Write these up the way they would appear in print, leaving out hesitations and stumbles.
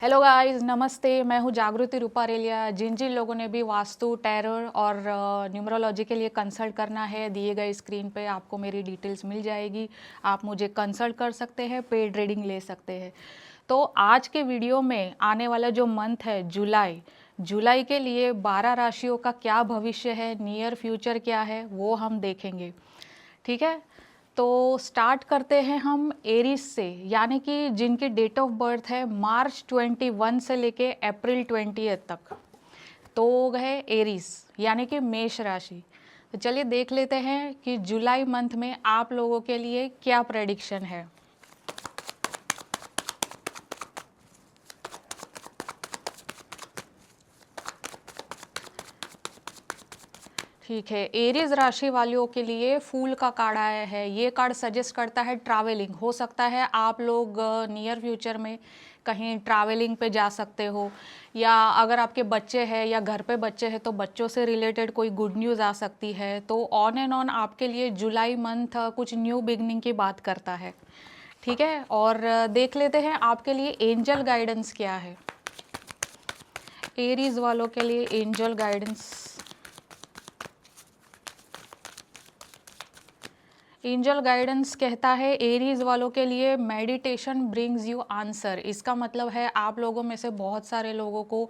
Hello guys, नमस्ते। मैं हूँ जागृति रूपारेलिया। जिन जिन लोगों ने भी वास्तु, टैरर और न्यूमरोलॉजी के लिए कंसल्ट करना है, दिए गए स्क्रीन पे आपको मेरी डिटेल्स मिल जाएगी। आप मुझे कंसल्ट कर सकते हैं, पेड रीडिंग ले सकते हैं। तो आज के वीडियो में आने वाला जो मंथ है जुलाई के लिए 12 राशियों का क्या भविष्य है, नियर फ्यूचर क्या है, वो हम देखेंगे। ठीक है, तो स्टार्ट करते हैं हम एरीज से, यानी कि जिनकी डेट ऑफ बर्थ है मार्च 21 से लेके अप्रैल 20 तक। तो वो है एरीज, यानी कि मेष राशि। तो चलिए देख लेते हैं कि जुलाई मंथ में आप लोगों के लिए क्या प्रेडिक्शन है। ठीक है, एरीज राशि वालों के लिए फूल का कार्ड आया है। ये कार्ड सजेस्ट करता है ट्रैवलिंग। हो सकता है आप लोग नियर फ्यूचर में कहीं ट्रैवलिंग पे जा सकते हो, या अगर आपके बच्चे हैं या घर पे बच्चे हैं तो बच्चों से रिलेटेड कोई गुड न्यूज़ आ सकती है। तो ऑन एंड ऑन आपके लिए जुलाई मंथ कुछ न्यू बिगनिंग की बात करता है। ठीक है, और देख लेते हैं आपके लिए एंजल गाइडेंस क्या है। एरीज वालों के लिए एंजल गाइडेंस, एंजल गाइडेंस कहता है एरीज वालों के लिए मेडिटेशन ब्रिंग्स यू आंसर। इसका मतलब है आप लोगों में से बहुत सारे लोगों को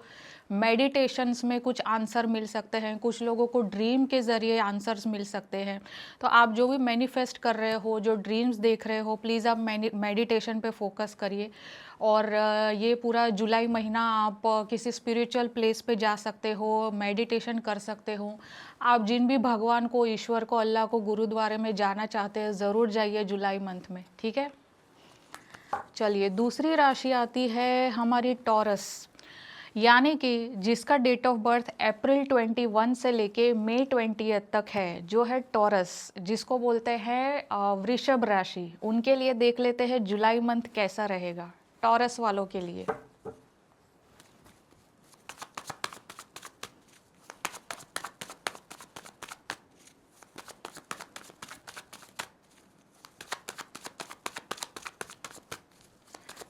मेडिटेशंस में कुछ आंसर मिल सकते हैं, कुछ लोगों को ड्रीम के ज़रिए आंसर्स मिल सकते हैं। तो आप जो भी मैनिफेस्ट कर रहे हो, जो ड्रीम्स देख रहे हो, प्लीज़ आप मेडिटेशन पे फोकस करिए। और ये पूरा जुलाई महीना आप किसी स्पिरिचुअल प्लेस पे जा सकते हो, मेडिटेशन कर सकते हो। आप जिन भी भगवान को, ईश्वर को, अल्लाह को गुरुद्वारे में जाना चाहते हैं, ज़रूर जाइए जुलाई मंथ में। ठीक है, चलिए दूसरी राशि आती है हमारी टॉरस, यानी कि जिसका डेट ऑफ बर्थ अप्रैल 21 से लेके मई 20 तक है, जो है टॉरस, जिसको बोलते हैं वृषभ राशि। उनके लिए देख लेते हैं जुलाई मंथ कैसा रहेगा टॉरस वालों के लिए।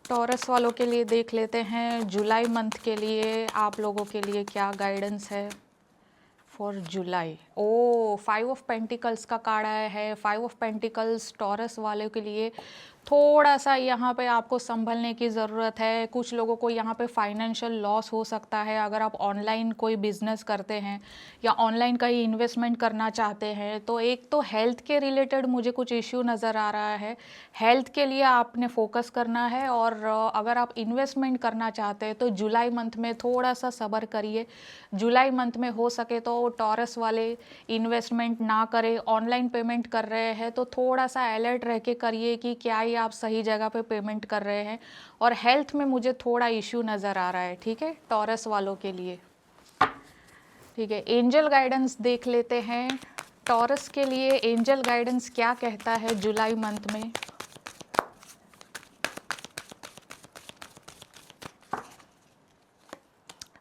टॉरस वालों के लिए देख लेते हैं जुलाई मंथ के लिए आप लोगों के लिए क्या गाइडेंस है for July. Oh, 5 of pentacles का कार्ड आया है। 5 ऑफ पेंटिकल्स टॉरस वाले के लिए थोड़ा सा यहाँ पे आपको संभलने की ज़रूरत है। कुछ लोगों को यहाँ पे फाइनेंशियल लॉस हो सकता है अगर आप ऑनलाइन कोई बिजनेस करते हैं या ऑनलाइन कहीं इन्वेस्टमेंट करना चाहते हैं। तो एक तो हेल्थ के रिलेटेड मुझे कुछ इश्यू नज़र आ रहा है, हेल्थ के लिए आपने फोकस करना है। और अगर आप इन्वेस्टमेंट करना चाहते हैं तो जुलाई मंथ में थोड़ा सा सब्र करिए। जुलाई मंथ में हो सके तो टॉरस वाले इन्वेस्टमेंट ना करें। ऑनलाइन पेमेंट कर रहे हैं तो थोड़ा सा अलर्ट रह के करिए कि क्या ये आप सही जगह पे पेमेंट कर रहे हैं। और हेल्थ में मुझे थोड़ा इश्यू नज़र आ रहा है। ठीक है, टॉरस वालों के लिए। ठीक है, एंजल गाइडेंस देख लेते हैं टॉरस के लिए। एंजल गाइडेंस क्या कहता है जुलाई मंथ में।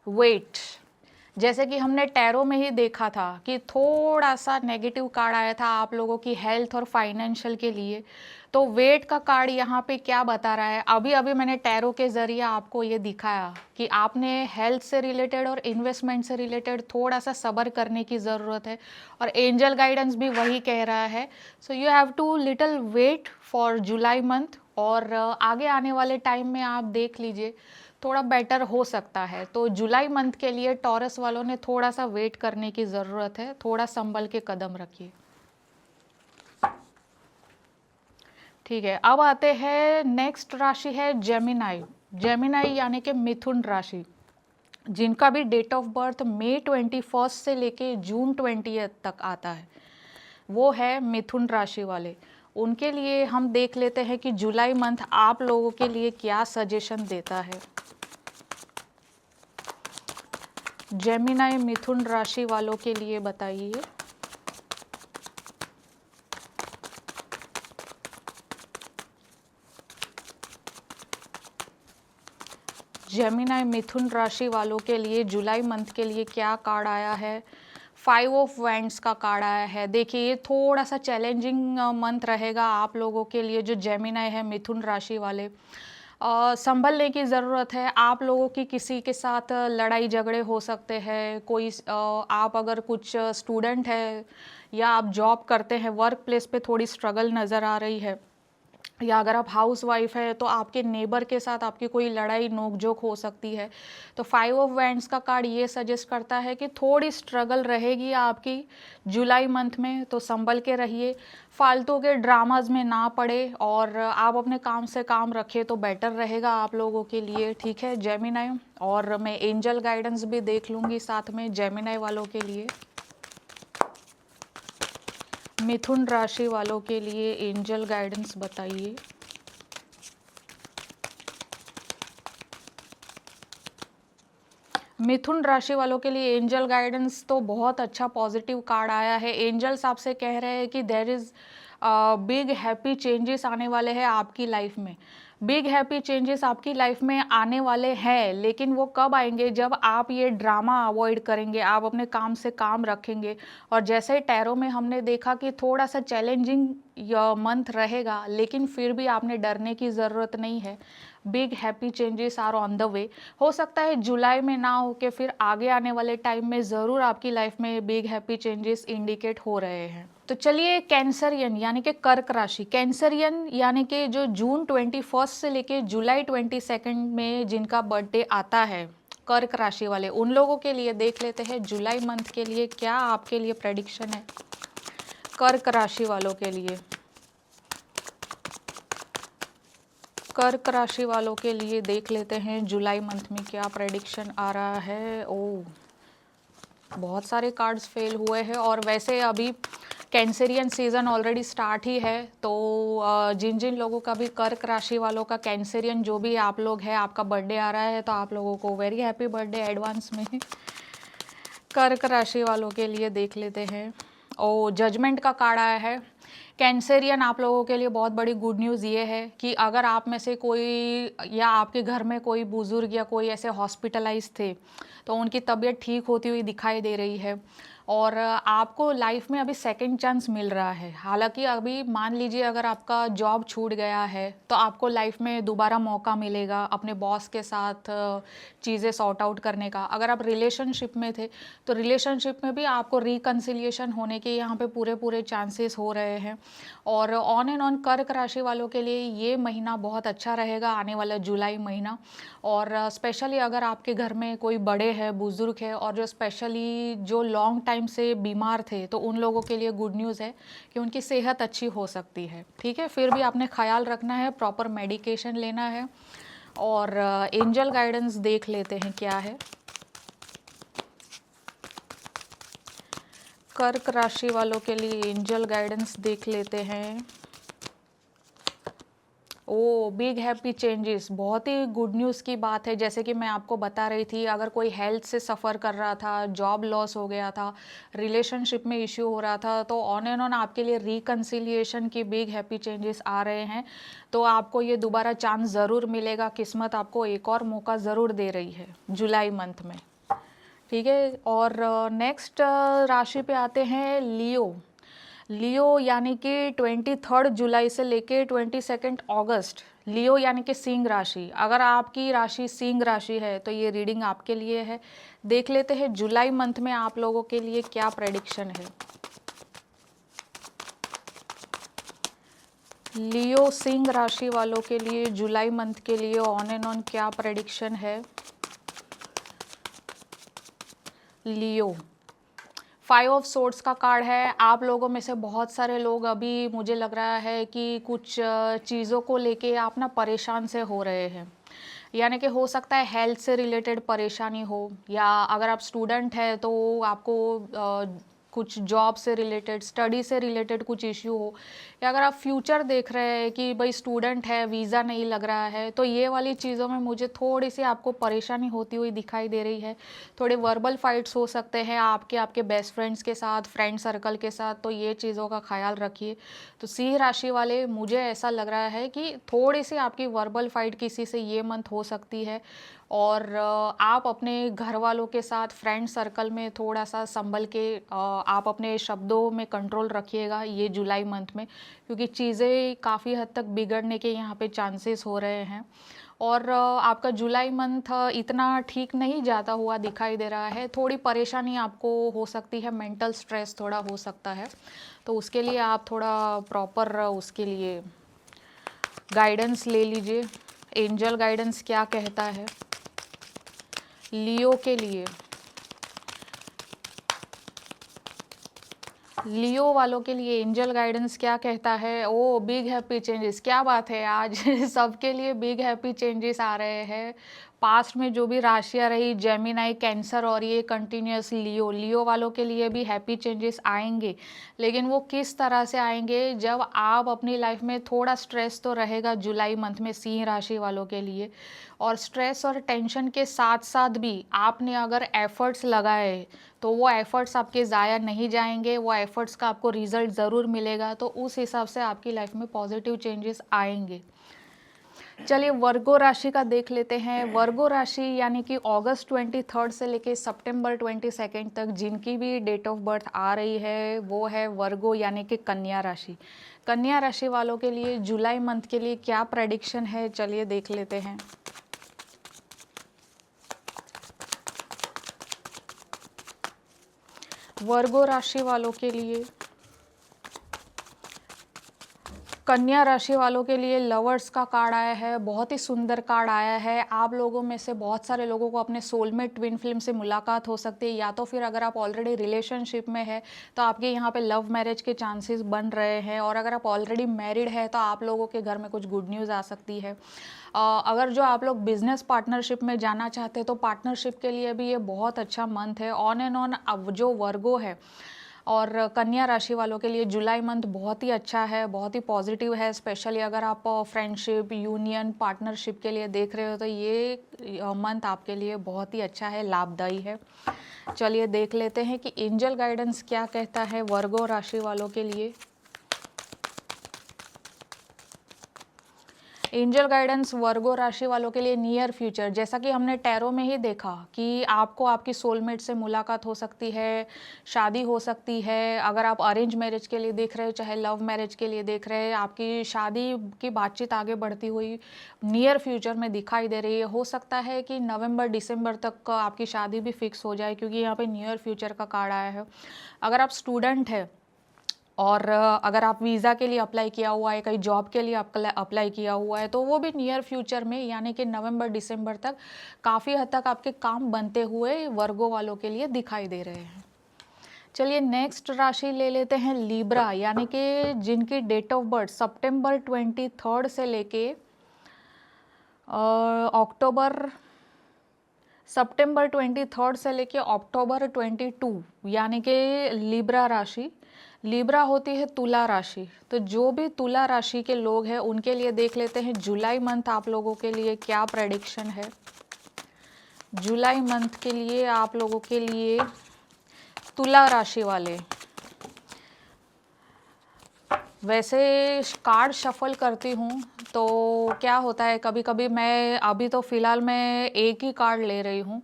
वेट, जैसे कि हमने टैरो में ही देखा था कि थोड़ा सा नेगेटिव कार्ड आया था आप लोगों की हेल्थ और फाइनेंशियल के लिए। तो वेट का कार्ड यहाँ पे क्या बता रहा है, अभी अभी मैंने टैरो के ज़रिए आपको ये दिखाया कि आपने हेल्थ से रिलेटेड और इन्वेस्टमेंट से रिलेटेड थोड़ा सा सब्र करने की ज़रूरत है। और एंजल गाइडेंस भी वही कह रहा है। So you have to little wait for July month. और आगे आने वाले टाइम में आप देख लीजिए थोड़ा बेटर हो सकता है। तो जुलाई मंथ के लिए टॉरस वालों ने थोड़ा सा वेट करने की ज़रूरत है, थोड़ा संभल के कदम रखिए। ठीक है, अब आते हैं नेक्स्ट राशि है जेमिनाई। जेमिनाई यानी कि मिथुन राशि, जिनका भी डेट ऑफ बर्थ मई 21 से लेके जून 20 तक आता है, वो है मिथुन राशि वाले। उनके लिए हम देख लेते हैं कि जुलाई मंथ आप लोगों के लिए क्या सजेशन देता है। जेमिनाई मिथुन राशि वालों के लिए बताइए। जेमिनाई मिथुन राशि वालों के लिए जुलाई मंथ के लिए क्या कार्ड आया है। 5 ऑफ वैंड्स का कार्ड आया है। देखिए ये थोड़ा सा चैलेंजिंग मंथ रहेगा आप लोगों के लिए जो जेमिनाई है, मिथुन राशि वाले। संभलने की ज़रूरत है। आप लोगों की किसी के साथ लड़ाई झगड़े हो सकते हैं। आप अगर कुछ स्टूडेंट हैं या आप जॉब करते हैं, वर्क प्लेस पे थोड़ी स्ट्रगल नज़र आ रही है, या अगर आप हाउस वाइफ है तो आपके नेबर के साथ आपकी कोई लड़ाई नोक-झोंक हो सकती है। तो 5 ऑफ वैंड्स का कार्ड ये सजेस्ट करता है कि थोड़ी स्ट्रगल रहेगी आपकी जुलाई मंथ में, तो संभल के रहिए। फालतू के ड्रामास में ना पड़े और आप अपने काम से काम रखें तो बेटर रहेगा आप लोगों के लिए, ठीक है जेमिनी। और मैं एंजल गाइडेंस भी देख लूँगी साथ में जेमिनी वालों के लिए। मिथुन राशि वालों के लिए एंजल गाइडेंस बताइए। मिथुन राशि वालों के लिए एंजल गाइडेंस तो बहुत अच्छा पॉजिटिव कार्ड आया है। एंजल्स आपसे कह रहे हैं कि there is big happy changes आने वाले हैं आपकी लाइफ में। बिग हैप्पी चेंजेस आपकी लाइफ में आने वाले हैं, लेकिन वो कब आएंगे? जब आप ये ड्रामा अवॉइड करेंगे, आप अपने काम से काम रखेंगे। और जैसे टैरो में हमने देखा कि थोड़ा सा चैलेंजिंग मंथ रहेगा, लेकिन फिर भी आपने डरने की ज़रूरत नहीं है। Big happy changes are on the way. हो सकता है जुलाई में ना हो के फिर आगे आने वाले टाइम में ज़रूर आपकी लाइफ में बिग हैप्पी चेंजेस इंडिकेट हो रहे हैं। तो चलिए कैंसरियन यानी कि कर्क राशि, कैंसरियन यानी कि जो जून 21 से लेके जुलाई 22 में जिनका बर्थडे आता है, कर्क राशि वाले, उन लोगों के लिए देख लेते हैं जुलाई मंथ के लिए क्या आपके लिए प्रेडिक्शन है कर्क राशि वालों के लिए। कर्क राशि वालों के लिए देख लेते हैं जुलाई मंथ में क्या प्रेडिक्शन आ रहा है। ओ, बहुत सारे कार्ड्स फेल हुए हैं और वैसे अभी कैंसरियन सीज़न ऑलरेडी स्टार्ट ही है। तो जिन जिन लोगों का भी कर्क राशि वालों का कैंसरियन जो भी आप लोग हैं, आपका बर्थडे आ रहा है, तो आप लोगों को वेरी हैप्पी बर्थडे एडवांस में। कर्क राशि वालों के लिए देख लेते हैं। ओ, जजमेंट का कार्ड आया है। कैंसरियन आप लोगों के लिए बहुत बड़ी गुड न्यूज़ ये है कि अगर आप में से कोई या आपके घर में कोई बुज़ुर्ग या कोई ऐसे हॉस्पिटलाइज थे, तो उनकी तबीयत ठीक होती हुई दिखाई दे रही है। और आपको लाइफ में अभी सेकंड चांस मिल रहा है। हालांकि अभी मान लीजिए अगर आपका जॉब छूट गया है, तो आपको लाइफ में दोबारा मौका मिलेगा अपने बॉस के साथ चीज़ें सॉर्ट आउट करने का। अगर आप रिलेशनशिप में थे, तो रिलेशनशिप में भी आपको रिकन्सिलिएशन होने के यहाँ पे पूरे पूरे चांसेस हो रहे हैं। और ऑन एंड ऑन कर्क राशि वालों के लिए ये महीना बहुत अच्छा रहेगा, आने वाला जुलाई महीना। और स्पेशली अगर आपके घर में कोई बड़े हैं, बुज़ुर्ग है, और जो स्पेशली जो लॉन्ग टाइम से बीमार थे, तो उन लोगों के लिए गुड न्यूज़ है कि उनकी सेहत अच्छी हो सकती है, ठीक है। फिर भी आपने ख्याल रखना है, प्रॉपर मेडिकेशन लेना है। और एंजल गाइडेंस देख लेते हैं क्या है कर्क राशि वालों के लिए। एंजल गाइडेंस देख लेते हैं। ओ, बिग हैप्पी चेंजेस, बहुत ही गुड न्यूज़ की बात है। जैसे कि मैं आपको बता रही थी, अगर कोई हेल्थ से सफ़र कर रहा था, जॉब लॉस हो गया था, रिलेशनशिप में इश्यू हो रहा था, तो ऑन एंड ऑन आपके लिए रिकन्सिलिएशन की बिग हैप्पी चेंजेस आ रहे हैं। तो आपको ये दोबारा चांस ज़रूर मिलेगा, किस्मत आपको एक और मौका ज़रूर दे रही है जुलाई मंथ में, ठीक है। और नेक्स्ट राशि पे आते हैं लियो। लियो यानी कि 23 जुलाई से लेके 22 अगस्त, लियो यानी कि सिंह राशि। अगर आपकी राशि सिंह राशि है तो ये रीडिंग आपके लिए है। देख लेते हैं जुलाई मंथ में आप लोगों के लिए क्या प्रेडिक्शन है। लियो सिंह राशि वालों के लिए जुलाई मंथ के लिए ऑन एंड ऑन क्या प्रेडिक्शन है। लियो 5 ऑफ सोर्ड्स का कार्ड है। आप लोगों में से बहुत सारे लोग अभी मुझे लग रहा है कि कुछ चीज़ों को लेके आप ना परेशान से हो रहे हैं। यानी कि हो सकता है हेल्थ से रिलेटेड परेशानी हो, या अगर आप स्टूडेंट हैं तो आपको कुछ जॉब से रिलेटेड, स्टडी से रिलेटेड कुछ इश्यू हो, या अगर आप फ्यूचर देख रहे हैं कि भाई स्टूडेंट है, वीज़ा नहीं लग रहा है, तो ये वाली चीज़ों में मुझे थोड़ी सी आपको परेशानी होती हुई दिखाई दे रही है। थोड़े वर्बल फाइट्स हो सकते हैं आपके आपके बेस्ट फ्रेंड्स के साथ, फ्रेंड सर्कल के साथ, तो ये चीज़ों का ख्याल रखिए। तो सिंह राशि वाले, मुझे ऐसा लग रहा है कि थोड़ी सी आपकी वर्बल फाइट किसी से ये मंथ हो सकती है। और आप अपने घर वालों के साथ, फ्रेंड सर्कल में थोड़ा सा संभल के आप अपने शब्दों में कंट्रोल रखिएगा ये जुलाई मंथ में, क्योंकि चीज़ें काफ़ी हद तक बिगड़ने के यहाँ पे चांसेस हो रहे हैं। और आपका जुलाई मंथ इतना ठीक नहीं जाता हुआ दिखाई दे रहा है। थोड़ी परेशानी आपको हो सकती है, मेंटल स्ट्रेस थोड़ा हो सकता है, तो उसके लिए आप थोड़ा प्रॉपर उसके लिए गाइडेंस ले लीजिए। एंजल गाइडेंस क्या कहता है लियो के लिए। लियो वालों के लिए एंजल गाइडेंस क्या कहता है? ओ बिग हैप्पी चेंजेस, क्या बात है, आज सबके लिए बिग हैप्पी चेंजेस आ रहे हैं। पास्ट में जो भी राशियां रही, जेमिनाई, कैंसर और ये कंटिन्यूस लियो वालों के लिए भी हैप्पी चेंजेस आएंगे, लेकिन वो किस तरह से आएंगे? जब आप अपनी लाइफ में थोड़ा स्ट्रेस तो रहेगा जुलाई मंथ में सिंह राशि वालों के लिए, और स्ट्रेस और टेंशन के साथ साथ भी आपने अगर एफर्ट्स लगाए तो वो एफर्ट्स आपके ज़ाया नहीं जाएंगे, वो एफर्ट्स का आपको रिजल्ट ज़रूर मिलेगा। तो उस हिसाब से आपकी लाइफ में पॉजिटिव चेंजेस आएंगे। चलिए वर्गो राशि का देख लेते हैं। वर्गो राशि यानी कि अगस्त 23 से लेके सितंबर 22 तक जिनकी भी डेट ऑफ बर्थ आ रही है वो है वर्गो यानी कि कन्या राशि। कन्या राशि वालों के लिए जुलाई मंथ के लिए क्या प्रेडिक्शन है, चलिए देख लेते हैं। वर्गो राशि वालों के लिए, कन्या राशि वालों के लिए लवर्स का कार्ड आया है, बहुत ही सुंदर कार्ड आया है। आप लोगों में से बहुत सारे लोगों को अपने सोलमेट ट्विन फिल्म से मुलाकात हो सकती है, या तो फिर अगर आप ऑलरेडी रिलेशनशिप में है तो आपके यहाँ पे लव मैरिज के चांसेस बन रहे हैं, और अगर आप ऑलरेडी मैरिड है तो आप लोगों के घर में कुछ गुड न्यूज़ आ सकती है। अगर जो आप लोग बिजनेस पार्टनरशिप में जाना चाहते हैं तो पार्टनरशिप के लिए भी ये बहुत अच्छा मंथ है। ऑन एंड ऑन अब जो वर्गो है और कन्या राशि वालों के लिए जुलाई मंथ बहुत ही अच्छा है, बहुत ही पॉजिटिव है। स्पेशली अगर आप फ्रेंडशिप, यूनियन, पार्टनरशिप के लिए देख रहे हो तो ये मंथ आपके लिए बहुत ही अच्छा है, लाभदायी है। चलिए देख लेते हैं कि एंजल गाइडेंस क्या कहता है वर्गो राशि वालों के लिए। एंजल गाइडेंस वर्गो राशि वालों के लिए नियर फ्यूचर, जैसा कि हमने टैरो में ही देखा कि आपको आपकी सोलमेट से मुलाकात हो सकती है, शादी हो सकती है। अगर आप अरेंज मैरिज के लिए देख रहे हैं चाहे लव मैरिज के लिए देख रहे हैं, आपकी शादी की बातचीत आगे बढ़ती हुई नियर फ्यूचर में दिखाई दे रही है। हो सकता है कि नवंबर दिसंबर तक आपकी शादी भी फिक्स हो जाए, क्योंकि यहाँ पे नियर फ्यूचर का कार्ड आया है। अगर आप स्टूडेंट है और अगर आप वीज़ा के लिए अप्लाई किया हुआ है, कहीं जॉब के लिए अप्लाई किया हुआ है, तो वो भी नियर फ्यूचर में यानी कि नवंबर दिसंबर तक काफ़ी हद तक आपके काम बनते हुए वर्गो वालों के लिए दिखाई दे रहे हैं। चलिए नेक्स्ट राशि ले लेते हैं लीब्रा, यानी कि जिनकी डेट ऑफ बर्थ सितंबर 23 से लेके अक्टूबर, सितंबर 23 से लेके अक्टूबर 22, यानी कि लिब्रा राशि। लिब्रा होती है तुला राशि, तो जो भी तुला राशि के लोग हैं उनके लिए देख लेते हैं जुलाई मंथ आप लोगों के लिए क्या प्रेडिक्शन है। जुलाई मंथ के लिए आप लोगों के लिए तुला राशि वाले, वैसे कार्ड शफल करती हूँ तो क्या होता है, कभी कभी मैं अभी तो फ़िलहाल मैं एक ही कार्ड ले रही हूँ,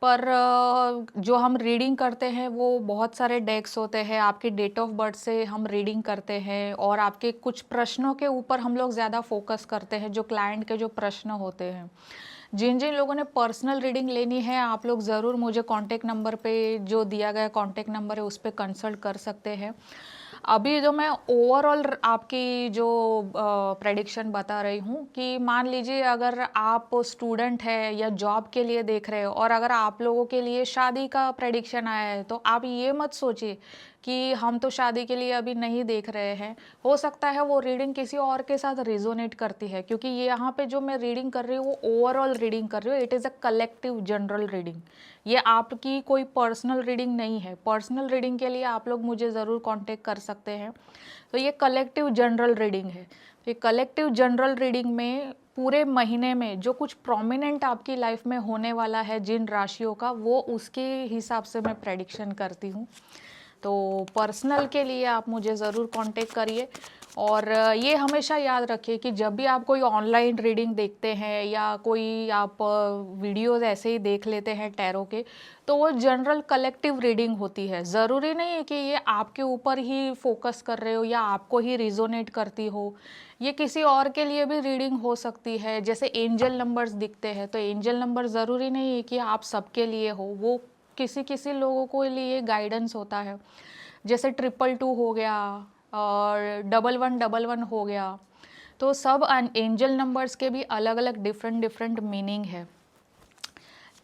पर जो हम रीडिंग करते हैं वो बहुत सारे डेक्स होते हैं। आपकी डेट ऑफ बर्थ से हम रीडिंग करते हैं और आपके कुछ प्रश्नों के ऊपर हम लोग ज़्यादा फोकस करते हैं, जो क्लाइंट के जो प्रश्न होते हैं। जिन जिन लोगों ने पर्सनल रीडिंग लेनी है आप लोग ज़रूर मुझे कॉन्टेक्ट नंबर पे, जो दिया गया कॉन्टेक्ट नंबर है उस पर कंसल्ट कर सकते हैं। अभी जो मैं ओवरऑल आपकी जो प्रेडिक्शन बता रही हूँ कि मान लीजिए अगर आप स्टूडेंट है या जॉब के लिए देख रहे हो और अगर आप लोगों के लिए शादी का प्रेडिक्शन आया है, तो आप ये मत सोचिए कि हम तो शादी के लिए अभी नहीं देख रहे हैं। हो सकता है वो रीडिंग किसी और के साथ रिजोनेट करती है, क्योंकि ये यहाँ पे जो मैं रीडिंग कर रही हूँ वो ओवरऑल रीडिंग कर रही हूँ। It is a collective general reading, ये आपकी कोई पर्सनल रीडिंग नहीं है। पर्सनल रीडिंग के लिए आप लोग मुझे ज़रूर कांटेक्ट कर सकते हैं। तो ये कलेक्टिव जनरल रीडिंग है। ये कलेक्टिव जनरल रीडिंग में पूरे महीने में जो कुछ प्रोमिनेंट आपकी लाइफ में होने वाला है जिन राशियों का, वो उसके हिसाब से मैं प्रेडिक्शन करती हूँ। तो पर्सनल के लिए आप मुझे ज़रूर कांटेक्ट करिए। और ये हमेशा याद रखिए कि जब भी आप कोई ऑनलाइन रीडिंग देखते हैं या कोई आप वीडियोस ऐसे ही देख लेते हैं टैरो के, तो वो जनरल कलेक्टिव रीडिंग होती है। ज़रूरी नहीं है कि ये आपके ऊपर ही फोकस कर रहे हो या आपको ही रिजोनेट करती हो, ये किसी और के लिए भी रीडिंग हो सकती है। जैसे एंजल नंबर्स दिखते हैं, तो एंजल नंबर ज़रूरी नहीं है कि आप सबके लिए हो, वो किसी किसी लोगों को लिए गाइडेंस होता है। जैसे 222 हो गया और 1111 हो गया, तो सब एंजल नंबर्स के भी अलग अलग डिफरेंट डिफरेंट मीनिंग है।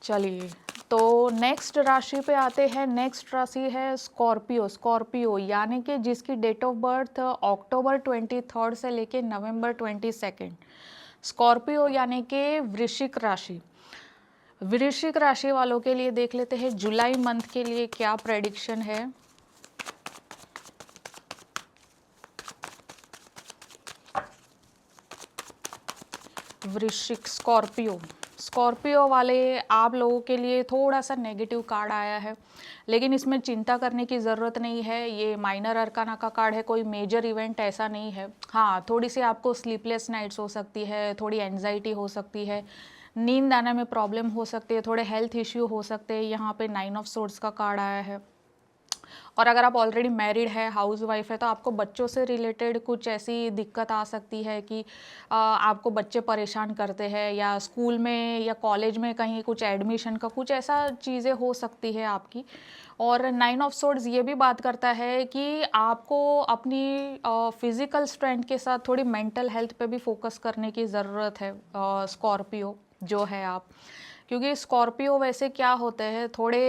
चलिए, तो नेक्स्ट राशि पे आते हैं। नेक्स्ट राशि है स्कॉर्पियो। स्कॉर्पियो यानी कि जिसकी डेट ऑफ बर्थ अक्टूबर 23 से लेके नवंबर 22। स्कॉर्पियो यानी कि वृश्चिक राशि। वृश्चिक राशि वालों के लिए देख लेते हैं जुलाई मंथ के लिए क्या प्रेडिक्शन है। वृश्चिक स्कॉर्पियो, स्कॉर्पियो वाले आप लोगों के लिए थोड़ा सा नेगेटिव कार्ड आया है, लेकिन इसमें चिंता करने की ज़रूरत नहीं है। ये माइनर अरकाना का कार्ड है, कोई मेजर इवेंट ऐसा नहीं है। हाँ, थोड़ी सी आपको स्लीपलेस नाइट्स हो सकती है, थोड़ी एंजाइटी हो सकती है, नींद आने में प्रॉब्लम हो सकती है, थोड़े हेल्थ इश्यू हो सकते हैं। यहाँ पे 9 ऑफ सोर्ड्स का कार्ड आया है। और अगर आप ऑलरेडी मैरिड है, हाउस वाइफ है, तो आपको बच्चों से रिलेटेड कुछ ऐसी दिक्कत आ सकती है कि आपको बच्चे परेशान करते हैं, या स्कूल में या कॉलेज में कहीं कुछ एडमिशन का कुछ ऐसा चीज़ें हो सकती है आपकी। और 9 ऑफ सोर्ड्स ये भी बात करता है कि आपको अपनी फिजिकल स्ट्रेंथ के साथ थोड़ी मेंटल हेल्थ पे भी फोकस करने की ज़रूरत है। स्कॉर्पियो जो है आप, क्योंकि स्कॉर्पियो वैसे क्या होते हैं, थोड़े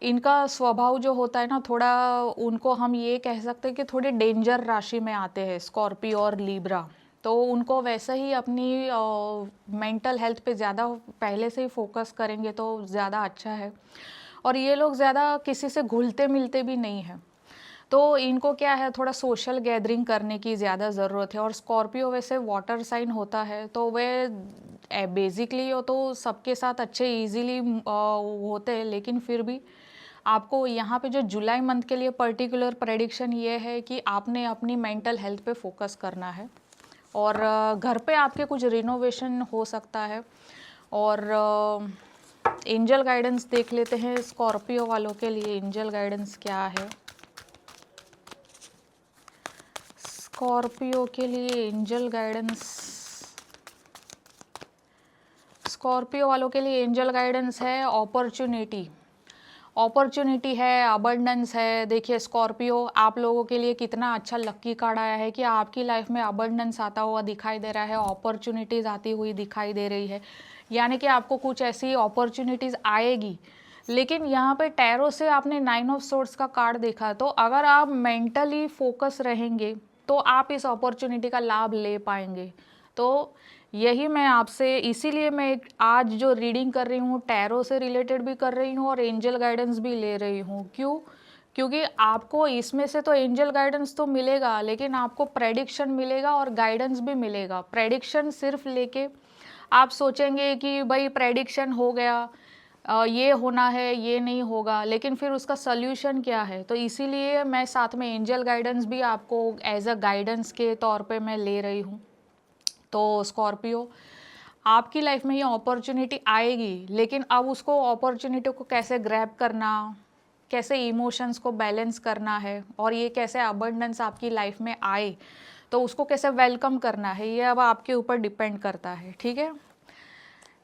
इनका स्वभाव जो होता है ना, थोड़ा उनको हम ये कह सकते हैं कि थोड़ी डेंजर राशि में आते हैं स्कॉर्पियो और लीब्रा। तो उनको वैसे ही अपनी मेंटल हेल्थ पे ज़्यादा पहले से ही फोकस करेंगे तो ज़्यादा अच्छा है। और ये लोग ज़्यादा किसी से घुलते मिलते भी नहीं हैं, तो इनको क्या है, थोड़ा सोशल गैदरिंग करने की ज़्यादा ज़रूरत है। और स्कॉर्पियो वैसे वाटर साइन होता है, तो वे बेसिकली वो तो सबके साथ अच्छे इजीली होते हैं, लेकिन फिर भी आपको यहाँ पे जो जुलाई मंथ के लिए पर्टिकुलर प्रेडिक्शन ये है कि आपने अपनी मेंटल हेल्थ पे फोकस करना है। और घर पे आपके कुछ रिनोवेशन हो सकता है। और एंजल गाइडेंस देख लेते हैं स्कॉर्पियो वालों के लिए। एंजल गाइडेंस क्या है स्कॉर्पियो के लिए? एंजल गाइडेंस स्कॉर्पियो वालों के लिए एंजल गाइडेंस है अपॉर्चुनिटी। अपॉर्चुनिटी है, अबंडेंस है। देखिए स्कॉर्पियो, आप लोगों के लिए कितना अच्छा लक्की कार्ड आया है कि आपकी लाइफ में अबंडेंस आता हुआ दिखाई दे रहा है, अपॉर्चुनिटीज़ आती हुई दिखाई दे रही है। यानी कि आपको कुछ ऐसी अपॉर्चुनिटीज़ आएगी। लेकिन यहाँ पे टैरो से आपने 9 ऑफ सोर्ड्स का कार्ड देखा, तो अगर आप मेंटली फोकस रहेंगे तो आप इस अपॉर्चुनिटी का लाभ ले पाएंगे। तो यही मैं आपसे, इसीलिए मैं आज जो रीडिंग कर रही हूँ टैरो से रिलेटेड भी कर रही हूँ और एंजल गाइडेंस भी ले रही हूँ। क्यों? क्योंकि आपको इसमें से तो एंजल गाइडेंस तो मिलेगा, लेकिन आपको प्रेडिक्शन मिलेगा और गाइडेंस भी मिलेगा। प्रेडिक्शन सिर्फ लेके आप सोचेंगे कि भाई प्रेडिक्शन हो गया, ये होना है, ये नहीं होगा, लेकिन फिर उसका सल्यूशन क्या है। तो इसीलिए मैं साथ में एंजल गाइडेंस भी आपको एज अ गाइडेंस के तौर पे मैं ले रही हूँ। तो स्कॉर्पियो, आपकी लाइफ में ये अपॉर्चुनिटी आएगी, लेकिन अब उसको अपॉर्चुनिटी को कैसे ग्रैब करना, कैसे इमोशंस को बैलेंस करना है, और ये कैसे अबंडेंस आपकी लाइफ में आए, तो उसको कैसे वेलकम करना है, ये अब आपके ऊपर डिपेंड करता है। ठीक है,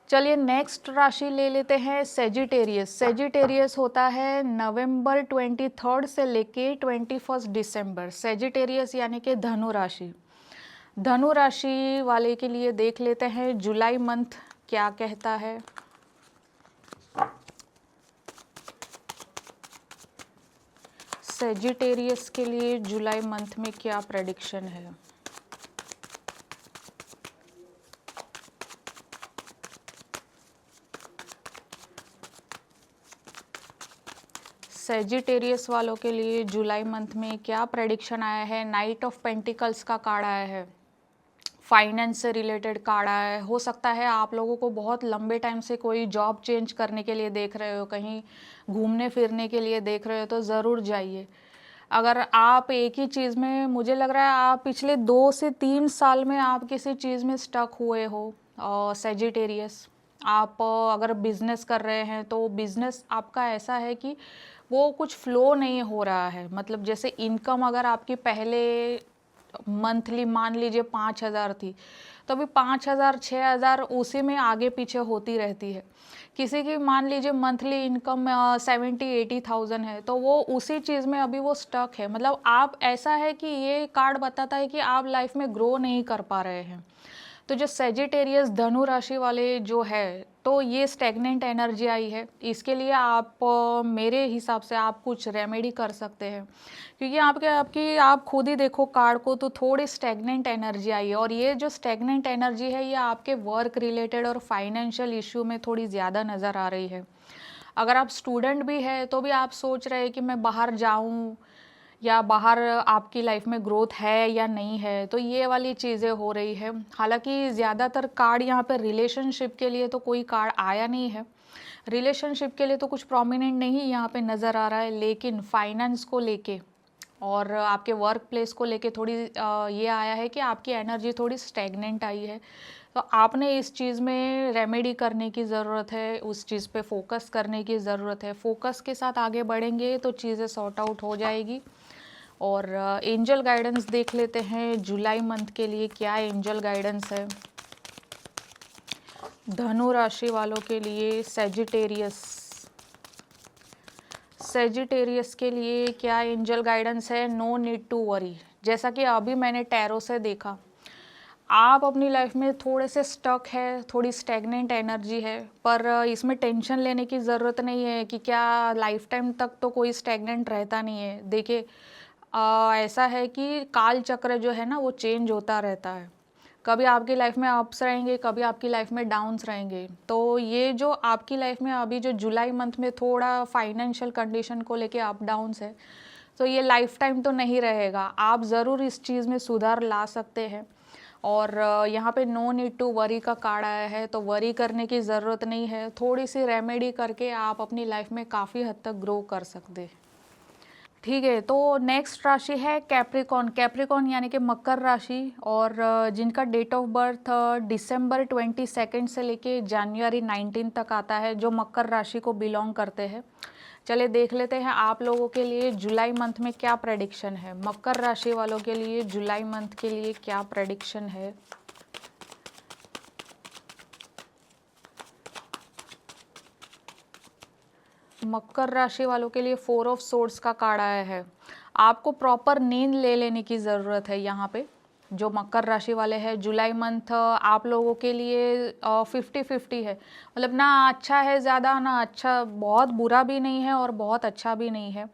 चलिए नेक्स्ट राशि ले लेते हैं सेजिटेरियस। सेजिटेरियस होता है नवंबर 23 से लेके 21 दिसंबर। सेजिटेरियस यानी कि धनु राशि। धनु राशि वाले के लिए देख लेते हैं जुलाई मंथ क्या कहता है। सेजिटेरियस के लिए जुलाई मंथ में क्या प्रेडिक्शन है? सेजिटेरियस वालों के लिए जुलाई मंथ में क्या प्रेडिक्शन आया है? नाइट ऑफ पेंटिकल्स का कार्ड आया है, फाइनेंस से रिलेटेड कार्ड आया है। हो सकता है आप लोगों को बहुत लंबे टाइम से कोई जॉब चेंज करने के लिए देख रहे हो, कहीं घूमने फिरने के लिए देख रहे हो, तो ज़रूर जाइए। अगर आप एक ही चीज़ में, मुझे लग रहा है आप पिछले 2 से 3 साल में आप किसी चीज़ में स्टक हुए हो। सेजिटेरियस, आप अगर बिज़नेस कर रहे हैं तो बिज़नेस आपका ऐसा है कि वो कुछ फ्लो नहीं हो रहा है। मतलब जैसे इनकम अगर आपकी पहले मंथली मान लीजिए 5,000 थी, तो अभी 5,000 6,000 उसी में आगे पीछे होती रहती है। किसी की मान लीजिए मंथली इनकम 70-80,000 है, तो वो उसी चीज़ में अभी वो स्टक है। मतलब आप, ऐसा है कि ये कार्ड बताता है कि आप लाइफ में ग्रो नहीं कर पा रहे हैं। तो जो सेजिटेरियस धनु राशि वाले जो है, तो ये स्टेगनेंट एनर्जी आई है। इसके लिए आप मेरे हिसाब से आप कुछ रेमेडी कर सकते हैं, क्योंकि आप खुद ही देखो कार्ड को, तो थोड़ी स्टेगनेंट एनर्जी आई है। और ये जो स्टेगनेंट एनर्जी है, ये आपके वर्क रिलेटेड और फाइनेंशियल इश्यू में थोड़ी ज़्यादा नज़र आ रही है। अगर आप स्टूडेंट भी है तो भी आप सोच रहे हैं कि मैं बाहर जाऊं, या बाहर आपकी लाइफ में ग्रोथ है या नहीं है, तो ये वाली चीज़ें हो रही है। हालांकि ज़्यादातर कार्ड यहाँ पे रिलेशनशिप के लिए तो कोई कार्ड आया नहीं है। रिलेशनशिप के लिए तो कुछ प्रोमिनेंट नहीं यहाँ पे नज़र आ रहा है, लेकिन फाइनेंस को लेके और आपके वर्क प्लेस को लेके थोड़ी ये आया है कि आपकी एनर्जी थोड़ी स्टेगनेंट आई है। तो आपने इस चीज़ में रेमेडी करने की ज़रूरत है, उस चीज़ पे फोकस करने की ज़रूरत है। फोकस के साथ आगे बढ़ेंगे तो चीज़ें सॉर्ट आउट हो जाएगी। और एंजल गाइडेंस देख लेते हैं जुलाई मंथ के लिए क्या एंजल गाइडेंस है धनु राशि वालों के लिए। सेजिटेरियस के लिए क्या एंजल गाइडेंस है। No need to worry. जैसा कि अभी मैंने टैरो से देखा, आप अपनी लाइफ में थोड़े से स्टक है, थोड़ी स्टेगनेंट एनर्जी है, पर इसमें टेंशन लेने की ज़रूरत नहीं है कि क्या लाइफ टाइम तक तो कोई स्टेगनेंट रहता नहीं है। देखिए, ऐसा है कि काल चक्र जो है ना, वो चेंज होता रहता है। कभी आपकी लाइफ में अप्स रहेंगे, कभी आपकी लाइफ में डाउन्स रहेंगे। तो ये जो आपकी लाइफ में अभी जो जुलाई मंथ में थोड़ा फाइनेंशियल कंडीशन को लेके अप डाउन्स है, तो ये लाइफ टाइम तो नहीं रहेगा। आप ज़रूर इस चीज़ में सुधार ला सकते हैं। और यहाँ पे नो नीड टू वरी का कार्ड आया है, तो वरी करने की ज़रूरत नहीं है। थोड़ी सी रेमेडी करके आप अपनी लाइफ में काफ़ी हद तक ग्रो कर सकते हैं। ठीक है, तो नेक्स्ट राशि है कैप्रिकॉन। कैप्रिकॉन यानी कि मकर राशि, और जिनका डेट ऑफ बर्थ दिसंबर 22 से लेके जनवरी 19 तक आता है, जो मकर राशि को बिलोंग करते हैं। चलिए देख लेते हैं आप लोगों के लिए जुलाई मंथ में क्या प्रेडिक्शन है। मकर राशि वालों के लिए जुलाई मंथ के लिए क्या प्रेडिक्शन है। मकर राशि वालों के लिए 4 ऑफ सोर्ड्स का कार्ड आया है। आपको प्रॉपर नींद ले लेने की ज़रूरत है। यहाँ पे जो मकर राशि वाले हैं, जुलाई मंथ आप लोगों के लिए 50-50 है। मतलब ना अच्छा है ज़्यादा, ना अच्छा, बहुत बुरा भी नहीं है और बहुत अच्छा भी नहीं है।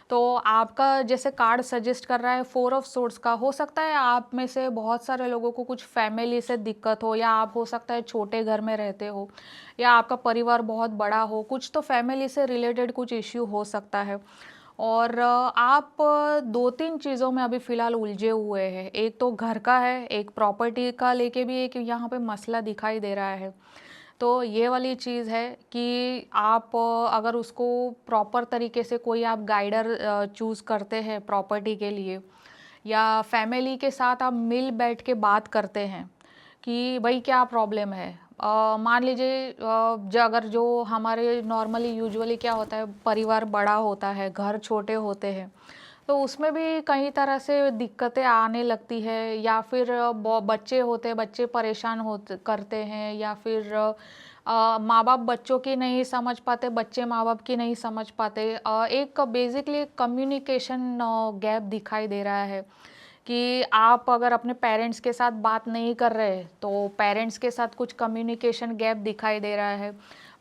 तो आपका जैसे कार्ड सजेस्ट कर रहा है 4 ऑफ सोर्ड्स का, हो सकता है आप में से बहुत सारे लोगों को कुछ फैमिली से दिक्कत हो, या आप हो सकता है छोटे घर में रहते हो, या आपका परिवार बहुत बड़ा हो, कुछ तो फैमिली से रिलेटेड कुछ इश्यू हो सकता है। और आप 2-3 चीज़ों में अभी फ़िलहाल उलझे हुए हैं। एक तो घर का है, एक प्रॉपर्टी का लेके भी एक यहाँ पे मसला दिखाई दे रहा है। तो ये वाली चीज़ है कि आप अगर उसको प्रॉपर तरीके से कोई आप गाइडर चूज़ करते हैं प्रॉपर्टी के लिए, या फैमिली के साथ आप मिल बैठ के बात करते हैं कि भाई क्या प्रॉब्लम है। मान लीजिए अगर जो हमारे नॉर्मली यूजुअली क्या होता है, परिवार बड़ा होता है, घर छोटे होते हैं, तो उसमें भी कई तरह से दिक्कतें आने लगती है। या फिर बच्चे होते हैं, बच्चे परेशान होते करते हैं, या फिर माँ बाप बच्चों की नहीं समझ पाते, बच्चे माँ बाप की नहीं समझ पाते। एक बेसिकली कम्युनिकेशन गैप दिखाई दे रहा है कि आप अगर अपने पेरेंट्स के साथ बात नहीं कर रहे, तो पेरेंट्स के साथ कुछ कम्युनिकेशन गैप दिखाई दे रहा है।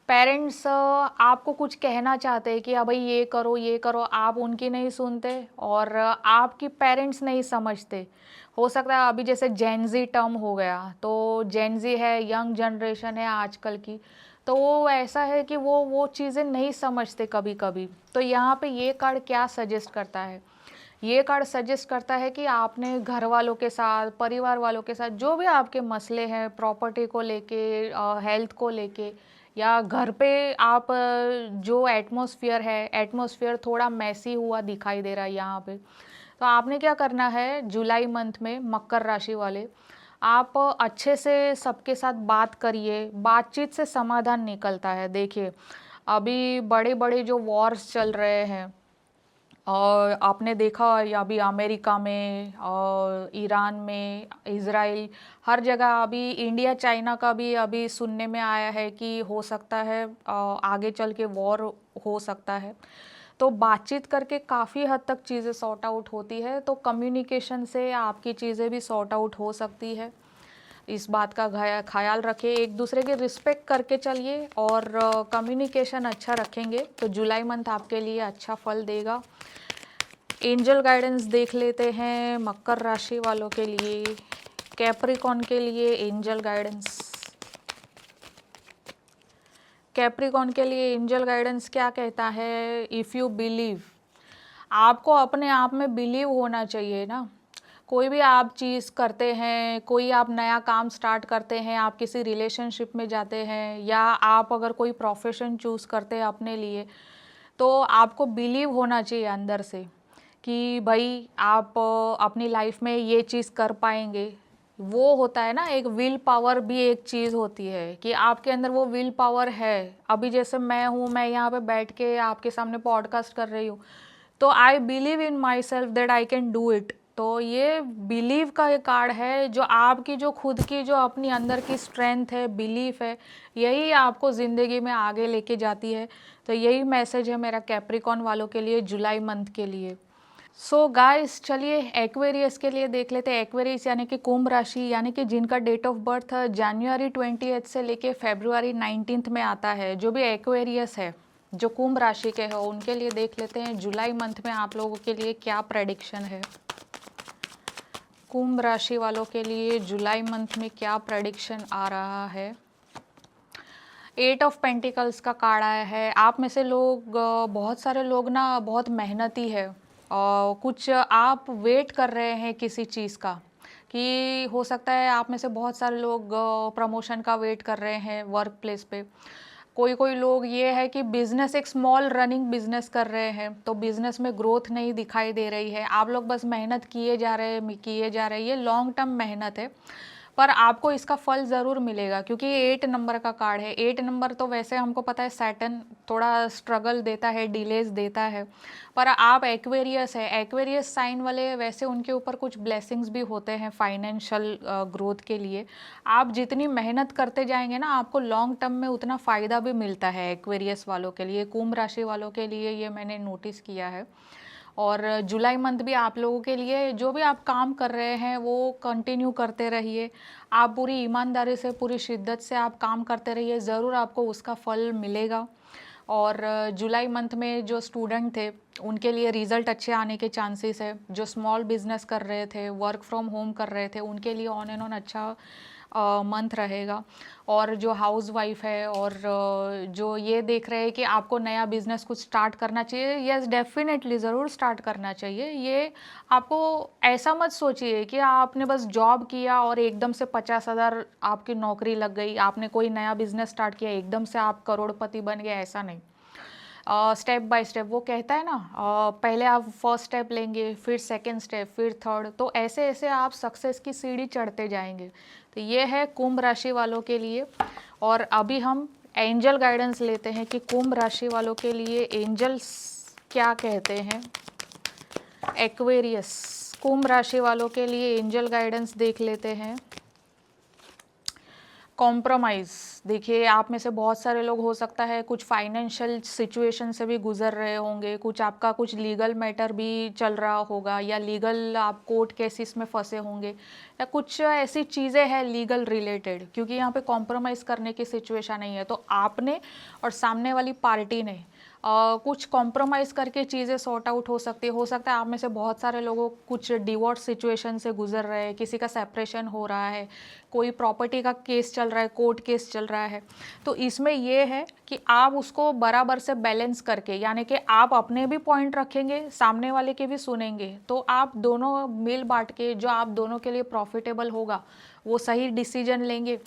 पेरेंट्स आपको कुछ कहना चाहते हैं कि हाँ भाई ये करो, आप उनकी नहीं सुनते, और आपकी पेरेंट्स नहीं समझते। हो सकता है अभी जैसे जेन ज़ी टर्म हो गया, तो जेन ज़ी है, यंग जनरेशन है आजकल की, तो वो ऐसा है कि वो चीज़ें नहीं समझते कभी कभी। तो यहाँ पे ये कार्ड क्या सजेस्ट करता है, ये कार्ड सजेस्ट करता है कि आपने घर वालों के साथ, परिवार वालों के साथ जो भी आपके मसले हैं, प्रॉपर्टी को लेके, हेल्थ को लेके, या घर पे आप जो एटमॉस्फेयर है, एटमॉस्फेयर थोड़ा मैसी हुआ दिखाई दे रहा है यहाँ पे। तो आपने क्या करना है, जुलाई मंथ में मकर राशि वाले, आप अच्छे से सबके साथ बात करिए, बातचीत से समाधान निकलता है। देखिए, अभी बड़े-बड़े जो वॉर्स चल रहे हैं और आपने देखा या अभी अमेरिका में और ईरान में, इज़राइल, हर जगह अभी इंडिया चाइना का भी अभी सुनने में आया है कि हो सकता है आगे चल के वॉर हो सकता है। तो बातचीत करके काफ़ी हद तक चीज़ें सॉर्ट आउट होती है, तो कम्युनिकेशन से आपकी चीज़ें भी सॉर्ट आउट हो सकती है। इस बात का ख़याल रखिए, एक दूसरे की रिस्पेक्ट करके चलिए और कम्युनिकेशन अच्छा रखेंगे तो जुलाई मंथ आपके लिए अच्छा फल देगा। एंजल गाइडेंस देख लेते हैं मकर राशि वालों के लिए, कैप्रिकॉन के लिए एंजल गाइडेंस। कैप्रिकॉन के लिए एंजल गाइडेंस क्या कहता है, इफ़ यू बिलीव, आपको अपने आप में बिलीव होना चाहिए ना। कोई भी आप चीज़ करते हैं, कोई आप नया काम स्टार्ट करते हैं, आप किसी रिलेशनशिप में जाते हैं या आप अगर कोई प्रोफेशन चूज़ करते हैं अपने लिए, तो आपको बिलीव होना चाहिए अंदर से कि भाई आप अपनी लाइफ में ये चीज़ कर पाएंगे। वो होता है ना, एक विल पावर भी एक चीज़ होती है कि आपके अंदर वो विल पावर है। अभी जैसे मैं हूँ, मैं यहाँ पे बैठ के आपके सामने पॉडकास्ट कर रही हूँ, तो I believe in my self that I can do it. तो ये बिलीव का एक कार्ड है, जो आपकी जो खुद की जो अपनी अंदर की स्ट्रेंथ है, बिलीफ है, यही आपको ज़िंदगी में आगे लेके जाती है। तो यही मैसेज है मेरा कैप्रिकॉन वालों के लिए जुलाई मंथ के लिए। सो गाइस, चलिए एक्वेरियस के लिए देख लेते हैं। एक्वेरियस यानी कि कुंभ राशि, यानी कि जिनका डेट ऑफ बर्थ जनवरी 28 से लेके फरवरी 19 में आता है, जो भी एक्वेरियस है, जो कुंभ राशि के हो, उनके लिए देख लेते हैं जुलाई मंथ में आप लोगों के लिए क्या प्रेडिक्शन है। कुंभ राशि वालों के लिए जुलाई मंथ में क्या प्रेडिक्शन आ रहा है। 8 ऑफ पेंटिकल्स का कार्ड आया है। आप में से लोग, बहुत सारे लोग ना बहुत मेहनती है, कुछ आप वेट कर रहे हैं किसी चीज़ का, कि हो सकता है आप में से बहुत सारे लोग प्रमोशन का वेट कर रहे हैं वर्क प्लेस पे। कोई कोई लोग ये है कि बिजनेस, एक स्मॉल रनिंग बिजनेस कर रहे हैं, तो बिजनेस में ग्रोथ नहीं दिखाई दे रही है। आप लोग बस मेहनत किए जा रहे हैं, किए जा रहे हैं, ये लॉन्ग टर्म मेहनत है, पर आपको इसका फल ज़रूर मिलेगा क्योंकि ये 8 नंबर का कार्ड है। 8 नंबर तो वैसे हमको पता है सैटर्न थोड़ा स्ट्रगल देता है, डिलेज देता है, पर आप एक्वेरियस है, एक्वेरियस साइन वाले, वैसे उनके ऊपर कुछ ब्लेसिंग्स भी होते हैं फाइनेंशियल ग्रोथ के लिए। आप जितनी मेहनत करते जाएंगे ना, आपको लॉन्ग टर्म में उतना फ़ायदा भी मिलता है एक्वेरियस वालों के लिए, कुंभ राशि वालों के लिए, ये मैंने नोटिस किया है। और जुलाई मंथ भी आप लोगों के लिए, जो भी आप काम कर रहे हैं वो कंटिन्यू करते रहिए। आप पूरी ईमानदारी से, पूरी शिद्दत से आप काम करते रहिए, ज़रूर आपको उसका फल मिलेगा। और जुलाई मंथ में जो स्टूडेंट थे उनके लिए रिज़ल्ट अच्छे आने के चांसेस है। जो स्मॉल बिजनेस कर रहे थे, वर्क फ्रॉम होम कर रहे थे, उनके लिए ऑन एंड ऑन अच्छा मंथ रहेगा। और जो हाउस वाइफ है और जो ये देख रहे हैं कि आपको नया बिजनेस कुछ स्टार्ट करना चाहिए, यस डेफिनेटली ज़रूर स्टार्ट करना चाहिए। ये आपको ऐसा मत सोचिए कि आपने बस जॉब किया और एकदम से 50,000 आपकी नौकरी लग गई, आपने कोई नया बिजनेस स्टार्ट किया एकदम से आप करोड़पति बन गए, ऐसा नहीं। स्टेप बाय स्टेप, वो कहता है ना, पहले आप फर्स्ट स्टेप लेंगे, फिर सेकंड स्टेप, फिर थर्ड, तो ऐसे ऐसे आप सक्सेस की सीढ़ी चढ़ते जाएंगे। तो ये है कुंभ राशि वालों के लिए। और अभी हम एंजल गाइडेंस लेते हैं कि कुंभ राशि वालों के लिए एंजल्स क्या कहते हैं। एक्वेरियस, कुंभ राशि वालों के लिए एंजल गाइडेंस देख लेते हैं। कॉम्प्रोमाइज़, देखिए आप में से बहुत सारे लोग, हो सकता है कुछ फाइनेंशियल सिचुएशन से भी गुजर रहे होंगे, कुछ आपका कुछ लीगल मैटर भी चल रहा होगा, या लीगल आप कोर्ट केसेस में फंसे होंगे, या कुछ ऐसी चीज़ें हैं लीगल रिलेटेड, क्योंकि यहाँ पे कॉम्प्रोमाइज़ करने की सिचुएशन नहीं है। तो आपने और सामने वाली पार्टी ने कुछ कॉम्प्रोमाइज़ करके चीज़ें सॉर्ट आउट हो सकती है। हो सकता है आप में से बहुत सारे लोगों कुछ डिवोर्स सिचुएशन से गुजर रहे हैं, किसी का सेपरेशन हो रहा है, कोई प्रॉपर्टी का केस चल रहा है, कोर्ट केस चल रहा है। तो इसमें ये है कि आप उसको बराबर से बैलेंस करके, यानी कि आप अपने भी पॉइंट रखेंगे, सामने वाले के भी सुनेंगे, तो आप दोनों मिल बांट के जो आप दोनों के लिए प्रॉफिटेबल होगा वो सही डिसीजन लेंगे।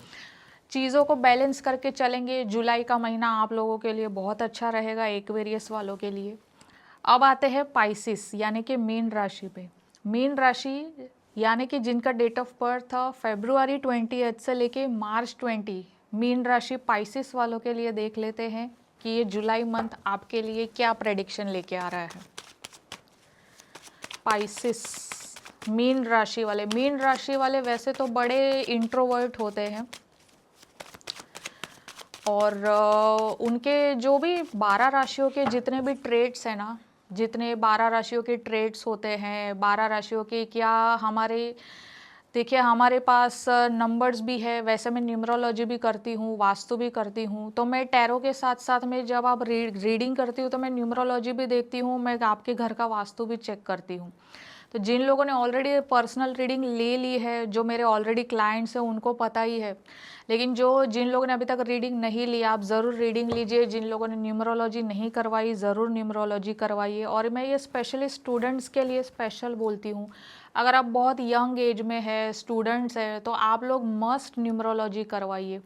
चीज़ों को बैलेंस करके चलेंगे। जुलाई का महीना आप लोगों के लिए बहुत अच्छा रहेगा एक्वेरियस वालों के लिए। अब आते हैं पाइसिस यानी कि मीन राशि पे। मीन राशि यानी कि जिनका डेट ऑफ बर्थ था February 20 से लेके March 20, मीन राशि पाइसिस वालों के लिए देख लेते हैं कि ये जुलाई मंथ आपके लिए क्या प्रेडिक्शन लेके आ रहा है। पाइसिस मीन राशि वाले वैसे तो बड़े इंट्रोवर्ट होते हैं और उनके जो भी 12 राशियों के जितने भी ट्रेड्स हैं ना, जितने 12 राशियों के ट्रेड्स होते हैं, 12 राशियों के क्या हमारे देखिए हमारे पास नंबर्स भी है। वैसे मैं न्यूमरोलॉजी भी करती हूँ, वास्तु भी करती हूँ, तो मैं टैरो के साथ साथ में जब आप रीडिंग करती हूँ तो मैं न्यूमरोलॉजी भी देखती हूँ, मैं आपके घर का वास्तु भी चेक करती हूँ। तो जिन लोगों ने ऑलरेडी पर्सनल रीडिंग ले ली है, जो मेरे ऑलरेडी क्लाइंट्स हैं, उनको पता ही है। लेकिन जिन लोगों ने अभी तक रीडिंग नहीं ली, आप ज़रूर रीडिंग लीजिए। जिन लोगों ने न्यूमरोलॉजी नहीं करवाई, ज़रूर न्यूमरोलॉजी करवाइए। और मैं ये स्पेशली स्टूडेंट्स के लिए स्पेशल बोलती हूँ। अगर आप बहुत यंग एज में है, स्टूडेंट्स हैं, तो आप लोग मस्ट न्यूमरोलॉजी करवाइए।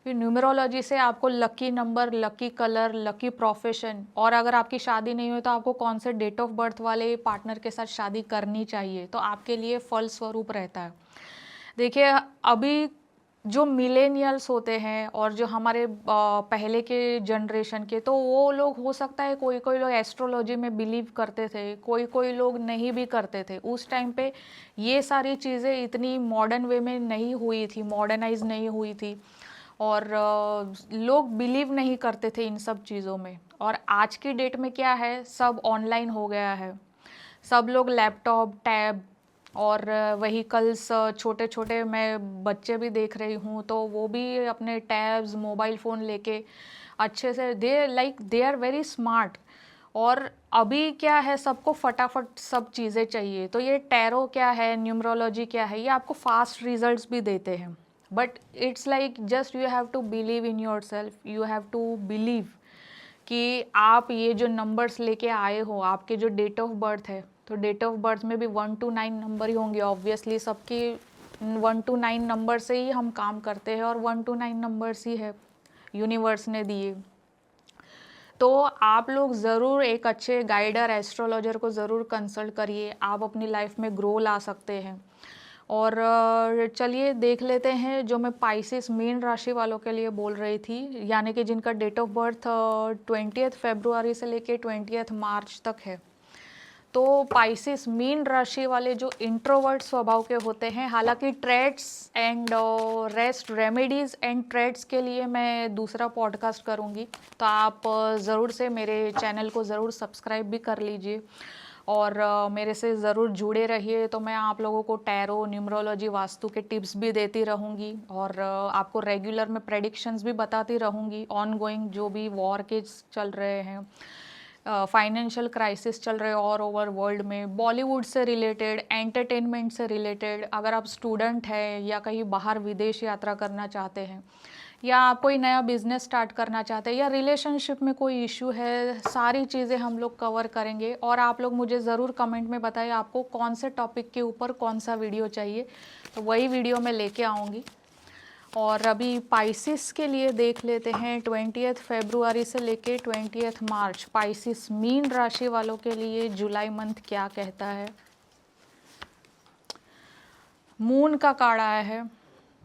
फिर न्यूमरोलॉजी से आपको lucky number, lucky colour, lucky profession, और अगर आपकी शादी नहीं हुई तो आपको कौन से डेट ऑफ बर्थ वाले पार्टनर के साथ शादी करनी चाहिए, तो आपके लिए फल स्वरूप रहता है। देखिए अभी जो मिलेनियल्स होते हैं और जो हमारे पहले के जनरेशन के, तो वो लोग हो सकता है कोई कोई लोग एस्ट्रोलॉजी में बिलीव करते थे, कोई कोई लोग नहीं भी करते थे। उस टाइम पे ये सारी चीज़ें इतनी मॉडर्न वे में नहीं हुई थी, मॉडर्नाइज नहीं हुई थी, और लोग बिलीव नहीं करते थे इन सब चीज़ों में। और आज की डेट में क्या है, सब ऑनलाइन हो गया है। सब लोग लैपटॉप, टैब और व्हीकल्स, छोटे छोटे मैं बच्चे भी देख रही हूँ, तो वो भी अपने टैब्स, मोबाइल फ़ोन लेके अच्छे से दे आर वेरी स्मार्ट। और अभी क्या है, सबको फटाफट सब चीज़ें चाहिए। तो ये टैरो क्या है, न्यूमरोलॉजी क्या है, ये आपको फास्ट रिजल्ट्स भी देते हैं। But it's like just you have to believe in yourself, you have to believe कि आप ये जो नंबर्स लेके आए हो, आपके जो डेट ऑफ बर्थ है, तो डेट ऑफ बर्थ में भी 1 to 9 नंबर ही होंगे ऑब्वियसली। सबकी 1 to 9 नंबर से ही हम काम करते हैं, और 1 to 9 नंबर्स ही है यूनिवर्स ने दिए। तो आप लोग ज़रूर एक अच्छे गाइडर, एस्ट्रोलॉजर को ज़रूर कंसल्ट करिए, आप अपनी लाइफ में ग्रो ला सकते हैं। और चलिए देख लेते हैं जो मैं पाइसिस मीन राशि वालों के लिए बोल रही थी, यानी कि जिनका डेट ऑफ बर्थ 20 फरवरी से लेके 20 मार्च तक है। तो पाइसिस मीन राशि वाले जो इंट्रोवर्ट स्वभाव के होते हैं, हालांकि trades and rest remedies and trades के लिए मैं दूसरा पॉडकास्ट करूंगी, तो आप ज़रूर से मेरे चैनल को ज़रूर सब्सक्राइब भी कर लीजिए और मेरे से ज़रूर जुड़े रहिए। तो मैं आप लोगों को टैरो, न्यूमरोलॉजी, वास्तु के टिप्स भी देती रहूँगी, और आपको रेगुलर में प्रेडिक्शंस भी बताती रहूँगी। ऑन गोइंग जो भी वॉर के चल रहे हैं, फाइनेंशियल क्राइसिस चल रहे ऑल ओवर वर्ल्ड में, बॉलीवुड से रिलेटेड, एंटरटेनमेंट से रिलेटेड, अगर आप स्टूडेंट हैं या कहीं बाहर विदेश यात्रा करना चाहते हैं, या आप कोई नया बिजनेस स्टार्ट करना चाहते हैं, या रिलेशनशिप में कोई इशू है, सारी चीज़ें हम लोग कवर करेंगे। और आप लोग मुझे ज़रूर कमेंट में बताइए आपको कौन से टॉपिक के ऊपर कौन सा वीडियो चाहिए, तो वही वीडियो मैं लेके आऊँगी। और अभी पाइसिस के लिए देख लेते हैं 20 फरवरी से लेके 20 मार्च, पाइसिस मीन राशि वालों के लिए जुलाई मंथ क्या कहता है। मून का कार्ड आया है।